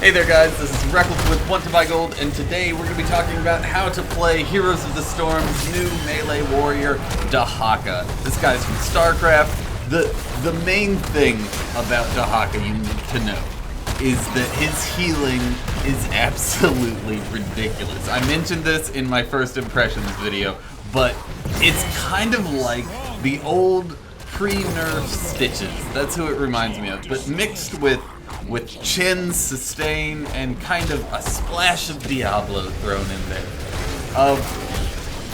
Hey there guys, this is Reckless with WTBGold, and today we're going to be talking about how to play Heroes of the Storm's new melee warrior, Dehaka. This guy's from StarCraft. The main thing about Dehaka you need to know is that his healing is absolutely ridiculous. I mentioned this in my first impressions video, but it's kind of like the old pre-nerf Stitches. That's who it reminds me of, but mixed with Chin's sustain and kind of a splash of Diablo thrown in there.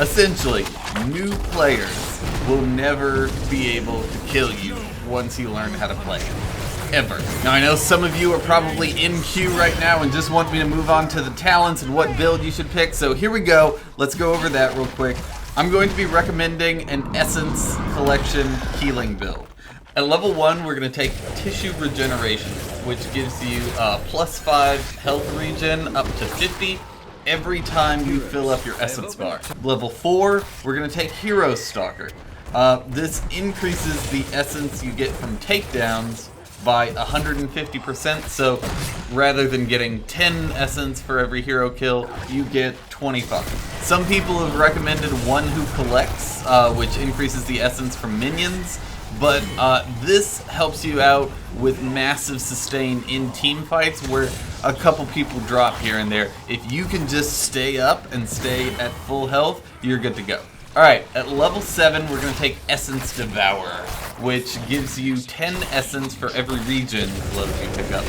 Essentially, new players will never be able to kill you once you learn how to play it. Ever. Now I know some of you are probably in queue right now and just want me to move on to the talents and what build you should pick, so here we go. Let's go over that real quick. I'm going to be recommending an Essence Collection healing build. At level 1, we're going to take Tissue Regeneration, which gives you +5 health regen up to 50 every time you fill up your Essence bar. Level 4, we're going to take Hero Stalker. This increases the Essence you get from takedowns by 150%, so rather than getting 10 Essence for every hero kill, you get 25. Some people have recommended One Who Collects, which increases the Essence from minions. But this helps you out with massive sustain in team fights where a couple people drop here and there. If you can just stay up and stay at full health, you're good to go. Alright, at level 7 we're going to take Essence Devourer, which gives you 10 Essence for every regen load you pick up.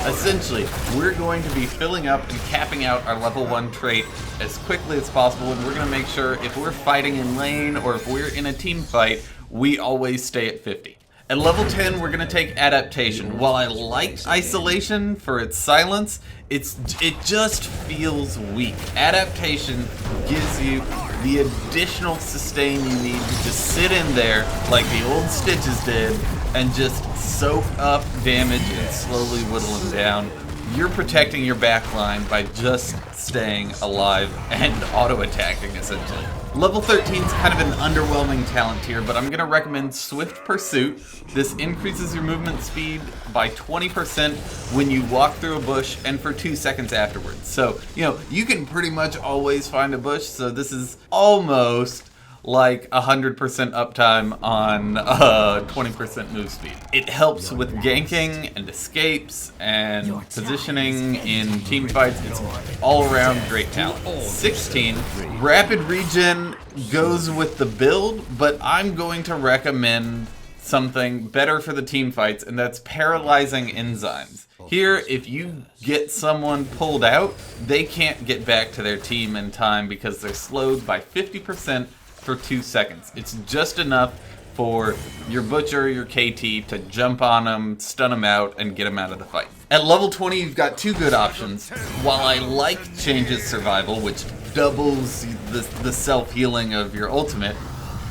Essentially, we're going to be filling up and capping out our level 1 trait as quickly as possible, and we're going to make sure if we're fighting in lane or if we're in a team fight, we always stay at 50. At level 10, we're going to take Adaptation. While I like Isolation for its silence, it just feels weak. Adaptation gives you the additional sustain you need to just sit in there like the old Stitches did and just soak up damage and slowly whittle them down. You're protecting your backline by just staying alive and auto-attacking, essentially. Level 13 is kind of an underwhelming talent here, but I'm going to recommend Swift Pursuit. This increases your movement speed by 20% when you walk through a bush and for 2 seconds afterwards. So, you can pretty much always find a bush, so this is almost like 100% uptime on 20% move speed. It helps with ganking and escapes and positioning in team fights. It's all around great talent. 16, Rapid Regen goes with the build, but I'm going to recommend something better for the team fights, and that's Paralyzing Enzymes. Here, if you get someone pulled out, they can't get back to their team in time because they're slowed by 50% for 2 seconds. It's just enough for your Butcher, your KT to jump on them, stun them out, and get them out of the fight. At level 20, you've got two good options. While I like Change's Survival, which doubles the self-healing of your ultimate,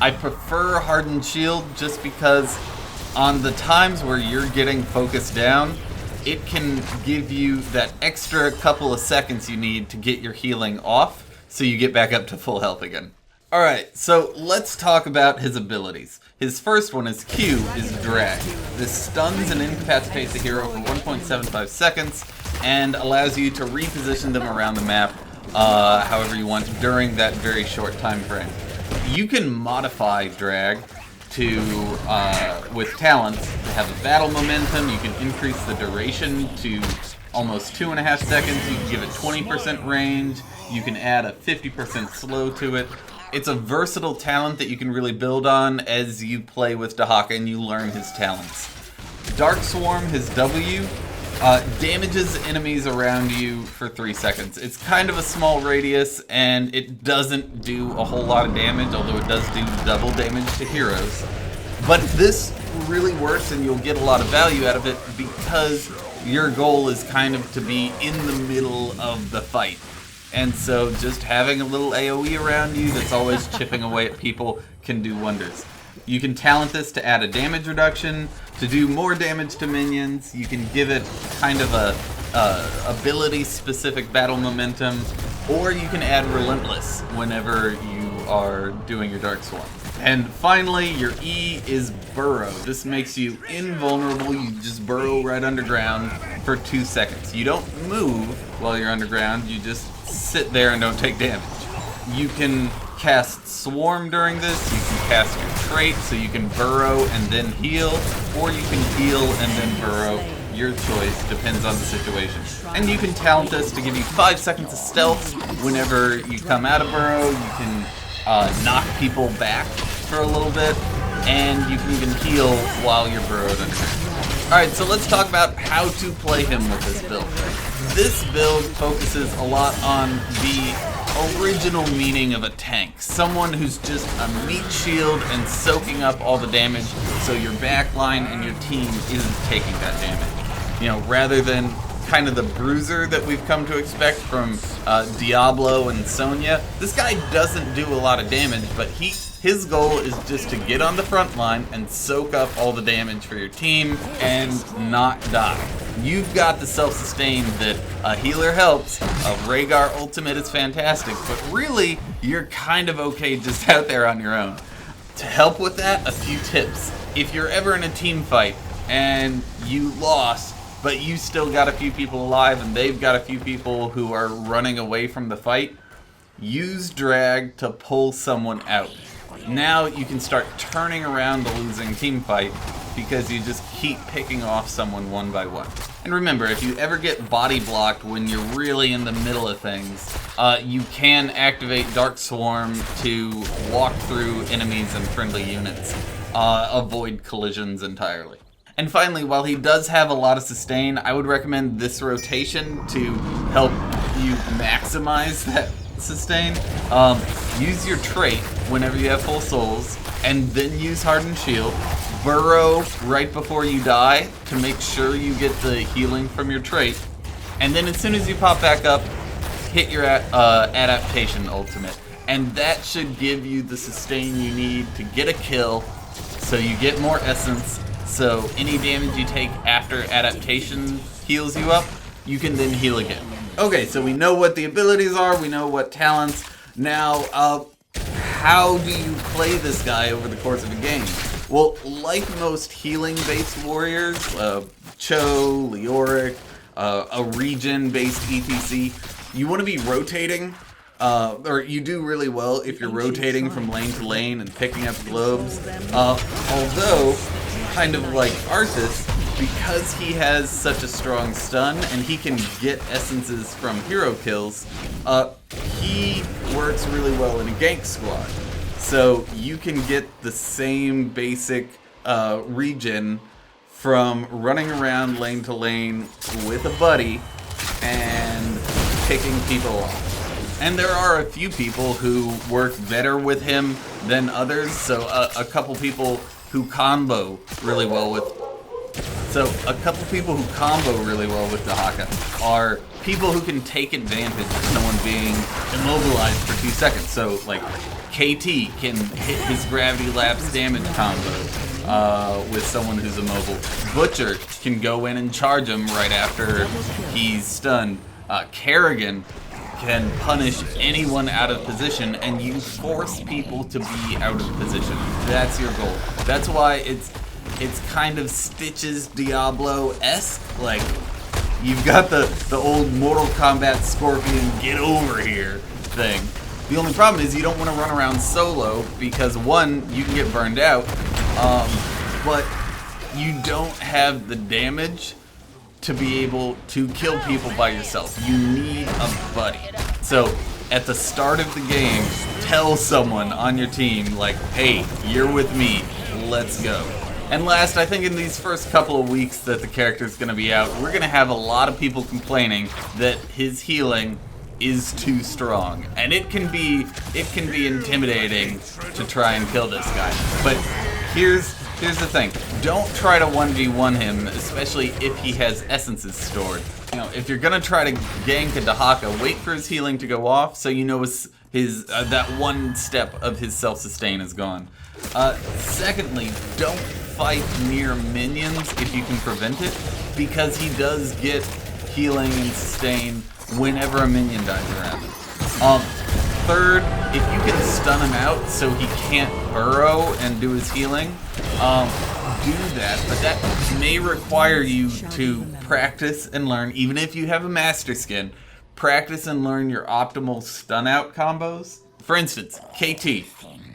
I prefer Hardened Shield just because on the times where you're getting focused down, it can give you that extra couple of seconds you need to get your healing off so you get back up to full health again. Alright, so let's talk about his abilities. His first one is Q, is Drag. This stuns and incapacitates a hero for 1.75 seconds and allows you to reposition them around the map however you want during that very short time frame. You can modify Drag to, with talents, to have a battle momentum. You can increase the duration to almost 2.5 seconds. You can give it 20% range. You can add a 50% slow to it. It's a versatile talent that you can really build on as you play with Dehaka and you learn his talents. Dark Swarm, his W, damages enemies around you for 3 seconds. It's kind of a small radius and it doesn't do a whole lot of damage, although it does do double damage to heroes. But this really works and you'll get a lot of value out of it because your goal is kind of to be in the middle of the fight. And so just having a little AoE around you that's always chipping away at people can do wonders. You can talent this to add a damage reduction, to do more damage to minions. You can give it kind of a ability-specific battle momentum, or you can add Relentless whenever you are doing your Dark Swarm. And finally, your E is Burrow. This makes you invulnerable. You just burrow right underground, for 2 seconds. You don't move while you're underground, you just sit there and don't take damage. You can cast Swarm during this, you can cast your trait so you can burrow and then heal, or you can heal and then burrow. Your choice, depends on the situation. And you can talent this to give you 5 seconds of stealth whenever you come out of burrow. You can knock people back for a little bit, and you can even heal while you're burrowed underground. Alright, so let's talk about how to play him with this build. This build focuses a lot on the original meaning of a tank. Someone who's just a meat shield and soaking up all the damage so your backline and your team isn't taking that damage. You know, rather than kind of the bruiser that we've come to expect from Diablo and Sonya, this guy doesn't do a lot of damage, but his goal is just to get on the front line and soak up all the damage for your team and not die. You've got the self-sustain that a healer helps, a Rhaegar ultimate is fantastic, but really, you're kind of okay just out there on your own. To help with that, a few tips. If you're ever in a team fight and you lost, but you still got a few people alive and they've got a few people who are running away from the fight, use drag to pull someone out. Now you can start turning around the losing team fight because you just keep picking off someone one by one. And remember, if you ever get body blocked when you're really in the middle of things, you can activate Dark Swarm to walk through enemies and friendly units, avoid collisions entirely. And finally, while he does have a lot of sustain, I would recommend this rotation to help you maximize that sustain. Use your trait whenever you have full souls, and then use Hardened Shield. Burrow right before you die to make sure you get the healing from your trait. And then as soon as you pop back up, hit your Adaptation ultimate. And that should give you the sustain you need to get a kill, so you get more essence. So any damage you take after Adaptation heals you up, you can then heal again. Okay, so we know what the abilities are, we know what talents. Now, how do you play this guy over the course of a game? Well, like most healing-based warriors, Cho, Leoric, a regen-based ETC, you want to be rotating, or you do really well if you're rotating from lane to lane and picking up globes. Although, kind of like Arthas, because he has such a strong stun and he can get essences from hero kills, he works really well in a gank squad. So you can get the same basic regen from running around lane to lane with a buddy and picking people off. And there are a few people who work better with him than others, so a couple people who combo really well with Dehaka are people who can take advantage of someone being immobilized for 2 seconds. So, like, KT can hit his gravity lapse damage combo with someone who's immobile. Butcher can go in and charge him right after he's stunned. Kerrigan can punish anyone out of position, and you force people to be out of position. That's your goal. That's why it's kind of Stitch's Diablo-esque. Like, you've got the old Mortal Kombat Scorpion get over here thing. The only problem is you don't want to run around solo because, one, you can get burned out, but you don't have the damage to be able to kill people by yourself. You need a buddy. So at the start of the game, tell someone on your team, like, hey, you're with me, let's go. And last, I think in these first couple of weeks that the character's going to be out, we're going to have a lot of people complaining that his healing is too strong. And it can be intimidating to try and kill this guy. But here's the thing. Don't try to 1v1 him, especially if he has essences stored. You know, if you're gonna try to gank a Dehaka, wait for his healing to go off so you know his that one step of his self-sustain is gone. Secondly, don't fight near minions if you can prevent it, because he does get healing and sustain whenever a minion dies around him. third, if you can stun him out so he can't burrow and do his healing, do that. But that may require you to practice and learn, even if you have a master skin, practice and learn your optimal stun out combos. For instance, KT,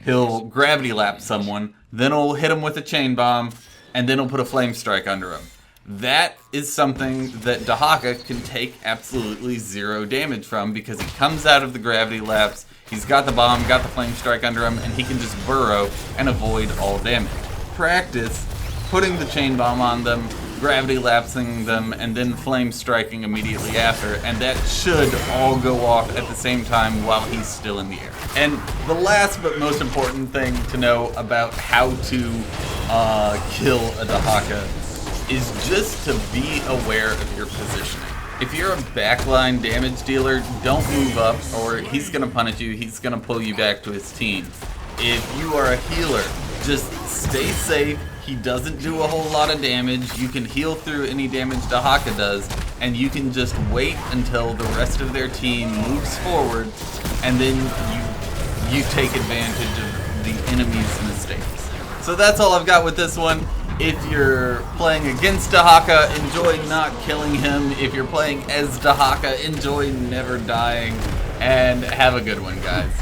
he'll gravity lap someone, then he'll hit him with a chain bomb, and then he'll put a flame strike under him. That is something that Dehaka can take absolutely 0 damage from, because he comes out of the gravity laps, he's got the bomb, got the flame strike under him, and he can just burrow and avoid all damage. Practice putting the chain bomb on them, gravity lapsing them, and then flame striking immediately after, and that should all go off at the same time while he's still in the air. And the last but most important thing to know about how to kill a Dehaka is just to be aware of your positioning. If you're a backline damage dealer, don't move up, or he's going to punish you, he's going to pull you back to his team. If you are a healer, just stay safe. He doesn't do a whole lot of damage. You can heal through any damage Dehaka does, and you can just wait until the rest of their team moves forward, and then you take advantage of the enemy's mistakes. So that's all I've got with this one. If you're playing against Dehaka, enjoy not killing him. If you're playing as Dehaka, enjoy never dying. And have a good one, guys.